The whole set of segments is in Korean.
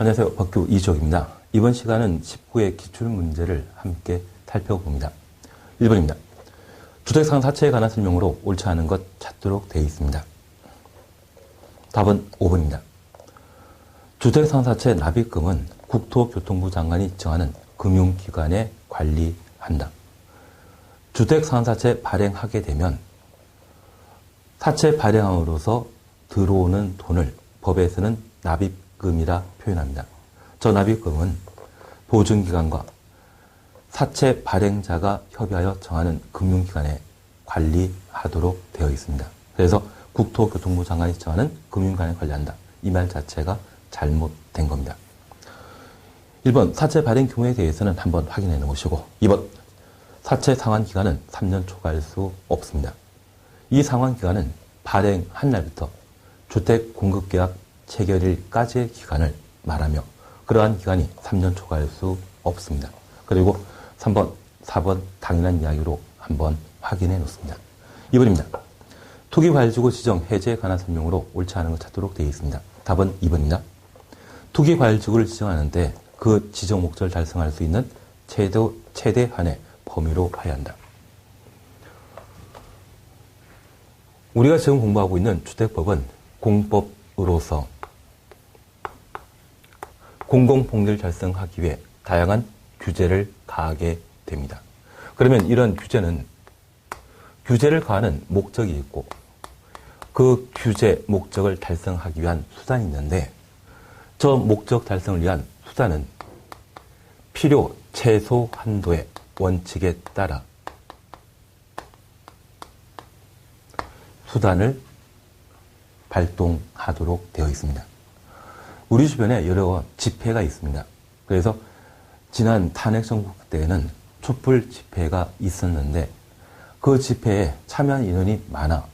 안녕하세요. 법규 이주혁입니다. 이번 시간은 19의 기출문제를 함께 살펴봅니다. 1번입니다. 주택상사채에 관한 설명으로 옳지 않은 것 찾도록 되어 있습니다. 답은 5번입니다. 주택상사채 납입금은 국토교통부 장관이 정하는 금융기관에 관리한다. 주택상사채 발행하게 되면 사채 발행함으로써 들어오는 돈을 법에서는 납입금이라 표현합니다. 저 납입금은 보증기관과 사채 발행자가 협의하여 정하는 금융기관에 관리하도록 되어 있습니다. 그래서 국토교통부 장관이 정하는 금융기관에 관리한다. 이 말 자체가 잘못된 겁니다. 1번 사채 발행 규모에 대해서는 한번 확인해 놓으시고 2번 사채 상환기간은 3년 초과할 수 없습니다. 이 상환기간은 발행한 날부터 주택공급계약 체결일까지의 기간을 말하며 그러한 기간이 3년 초과할 수 없습니다. 그리고 3번, 4번 당연한 이야기로 한번 확인해 놓습니다. 2번입니다. 투기과열지구 지정 해제에 관한 설명으로 옳지 않은 것 찾도록 되어 있습니다. 답은 2번입니다. 투기과열지구를 지정하는데 그 지정 목적을 달성할 수 있는 최대한의 범위로 해야 한다. 우리가 지금 공부하고 있는 주택법은 공법으로서 공공복리를 달성하기 위해 다양한 규제를 가하게 됩니다. 그러면 이런 규제는 규제를 가하는 목적이 있고 그 규제 목적을 달성하기 위한 수단이 있는데 저 목적 달성을 위한 수단은 필요 최소 한도의 원칙에 따라 수단을 발동하도록 되어 있습니다. 우리 주변에 여러 집회가 있습니다. 그래서 지난 탄핵정국 때에는 촛불 집회가 있었는데 그 집회에 참여한 인원이 많아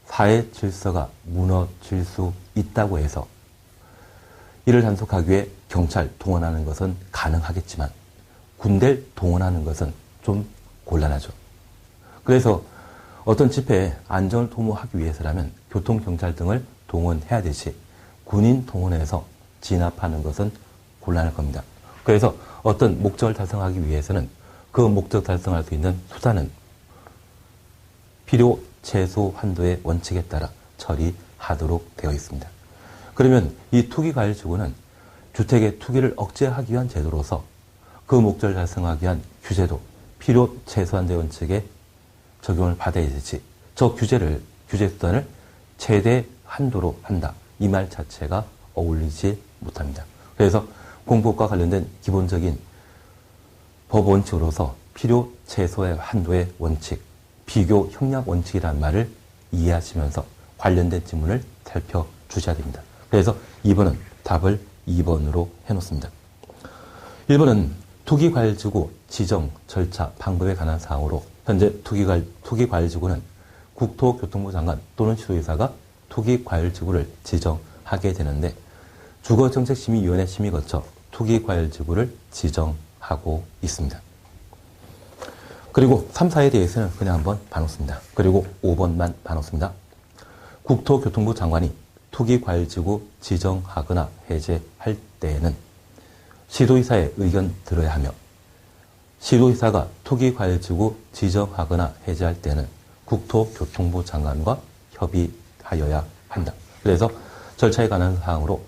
사회 질서가 무너질 수 있다고 해서 이를 단속하기 위해 경찰 동원하는 것은 가능하겠지만 군대를 동원하는 것은 좀 곤란하죠. 그래서 어떤 집회에 안전을 도모하기 위해서라면 교통경찰 등을 동원해야 되지 군인 동원해서 진압하는 것은 곤란할 겁니다. 그래서 어떤 목적을 달성하기 위해서는 그 목적 달성할 수 있는 수단은 필요 최소 한도의 원칙에 따라 처리하도록 되어 있습니다. 그러면 이 투기과열지구는 주택의 투기를 억제하기 위한 제도로서 그 목적을 달성하기 위한 규제도 필요 최소한도의 원칙에 적용을 받아야 되지 저 규제 수단을 최대 한도로 한다. 이 말 자체가 어울리지 못합니다. 그래서 공법과 관련된 기본적인 법 원칙으로서 필요 최소의 한도의 원칙, 비교 형량 원칙이라는 말을 이해하시면서 관련된 지문을 살펴주셔야 됩니다. 그래서 2번은 답을 2번으로 해놓습니다. 1번은 투기과열지구 지정 절차 방법에 관한 사항으로 현재 투기과열지구는 국토교통부 장관 또는 시도의사가 투기과열지구를 지정하게 되는데 주거정책심의위원회 심의 거쳐 투기과열지구를 지정하고 있습니다. 그리고 3, 4에 대해서는 그냥 한번 봐놓습니다. 그리고 5번만 봐놓습니다. 국토교통부 장관이 투기과열지구 지정하거나 해제할 때에는 시도의사의 의견 들어야 하며 시도의사가 투기과열지구 지정하거나 해제할 때는 국토교통부 장관과 협의하여야 한다. 그래서 절차에 관한 사항으로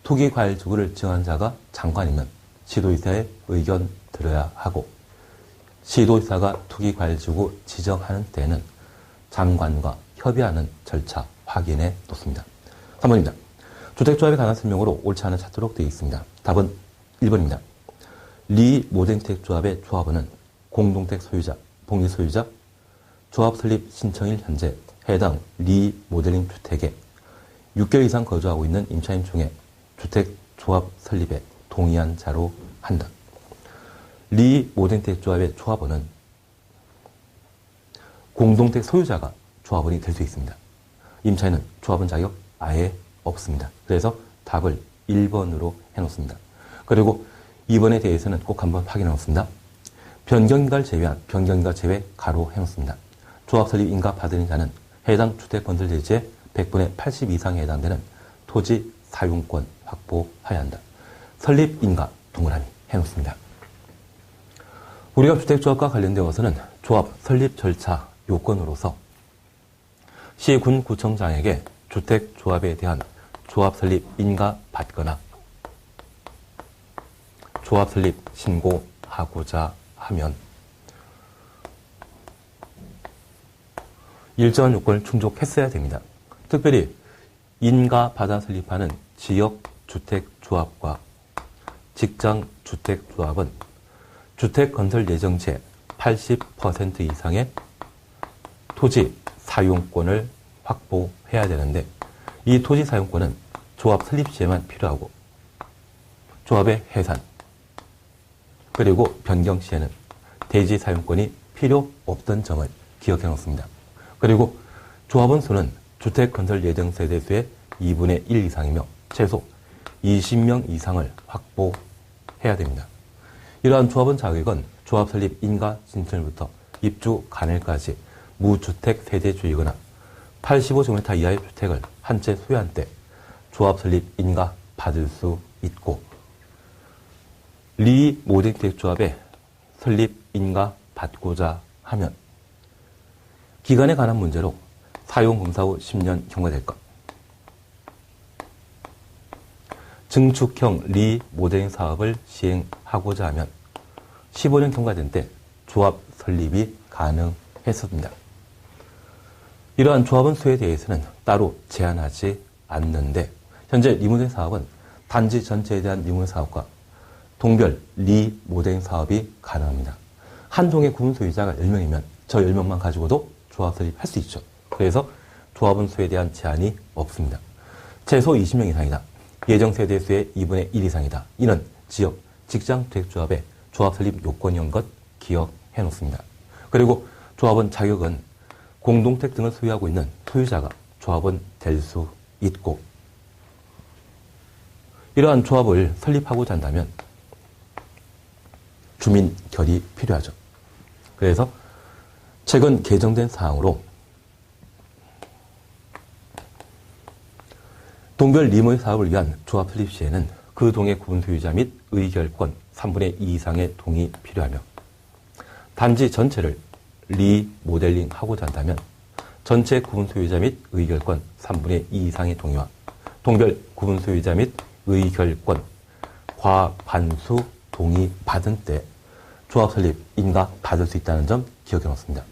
투기과열지구를 지정한 자가 장관이면 시도의사의 의견 들어야 하고 시도의사가 투기과열지구 지정하는 때는 장관과 협의하는 절차 확인해 놓습니다. 3번입니다. 주택조합에 관한 설명으로 옳지 않은 찾도록 되어 있습니다. 답은 1번입니다. 리모델주택조합의 조합원은 공동택 소유자, 복리 소유자, 조합 설립 신청일 현재 해당 리모델링 주택에 6개월 이상 거주하고 있는 임차인 중에 주택조합 설립에 동의한 자로 한다. 리모델주택조합의 조합원은 공동택 소유자가 조합원이 될 수 있습니다. 임차인은 조합원 자격 아예 없습니다. 그래서 답을 1번으로 해놓습니다. 그리고 2번에 대해서는 꼭 한번 확인해 놓습니다. 변경인가를 제외한 변경인가 제외 가로 해놓습니다. 조합 설립 인가 받은 자는 해당 주택건설 대지의 100분의 80 이상에 해당되는 토지 사용권 확보해야 한다. 설립, 인가 동그라미 해놓습니다. 우리가 주택조합과 관련되어서는 조합 설립 절차 요건으로서 시, 군, 구청장에게 주택조합에 대한 조합 설립 인가 받거나 조합 설립 신고하고자 하면 일정한 요건을 충족했어야 됩니다. 특별히 인가 받아 설립하는 지역주택조합과 직장주택조합은 주택건설예정제 80% 이상의 토지 사용권을 확보해야 되는데 이 토지 사용권은 조합 설립 시에만 필요하고 조합의 해산 그리고 변경 시에는 대지 사용권이 필요 없던 점을 기억해 놓습니다. 그리고 조합원 수는 주택건설 예정 세대수의 2분의 1 이상이며 최소 20명 이상을 확보해야 됩니다. 이러한 조합원 자격은 조합 설립 인가 신청일부터 입주 간일까지 무주택 세대주이거나 85제곱미터 이하의 주택을 한 채 소유한 때 조합 설립 인가 받을 수 있고 리 모델주택조합의 설립 인가 받고자 하면 기간에 관한 문제로 사용검사 후 10년 경과될 것 증축형 리 모델링 사업을 시행하고자 하면 15년 경과된 때 조합 설립이 가능했습니다. 이러한 조합원 수에 대해서는 따로 제한하지 않는데 현재 리모델링 사업은 단지 전체에 대한 리모델링 사업과 동별 리모델링 사업이 가능합니다. 한 동의 구분 소유자가 10명이면 저 10명만 가지고도 조합 설립할 수 있죠. 그래서 조합원 수에 대한 제한이 없습니다. 최소 20명 이상이다. 예정 세대수의 2분의 1 이상이다. 이는 지역, 직장주택조합의 조합 설립 요건이온 것 기억해 놓습니다. 그리고 조합원 자격은 공동택 등을 소유하고 있는 소유자가 조합원 될 수 있고 이러한 조합을 설립하고자 한다면 주민 결이 필요하죠. 그래서 최근 개정된 사항으로 동별 리모델링 사업을 위한 조합 설립 시에는 그 동의 구분 소유자 및 의결권 3분의 2 이상의 동의 필요하며 단지 전체를 리모델링 하고자 한다면 전체 구분 소유자 및 의결권 3분의 2 이상의 동의와 동별 구분 소유자 및 의결권 과반수 동의 받은 때 조합 설립 인가 받을 수 있다는 점 기억해 놓습니다.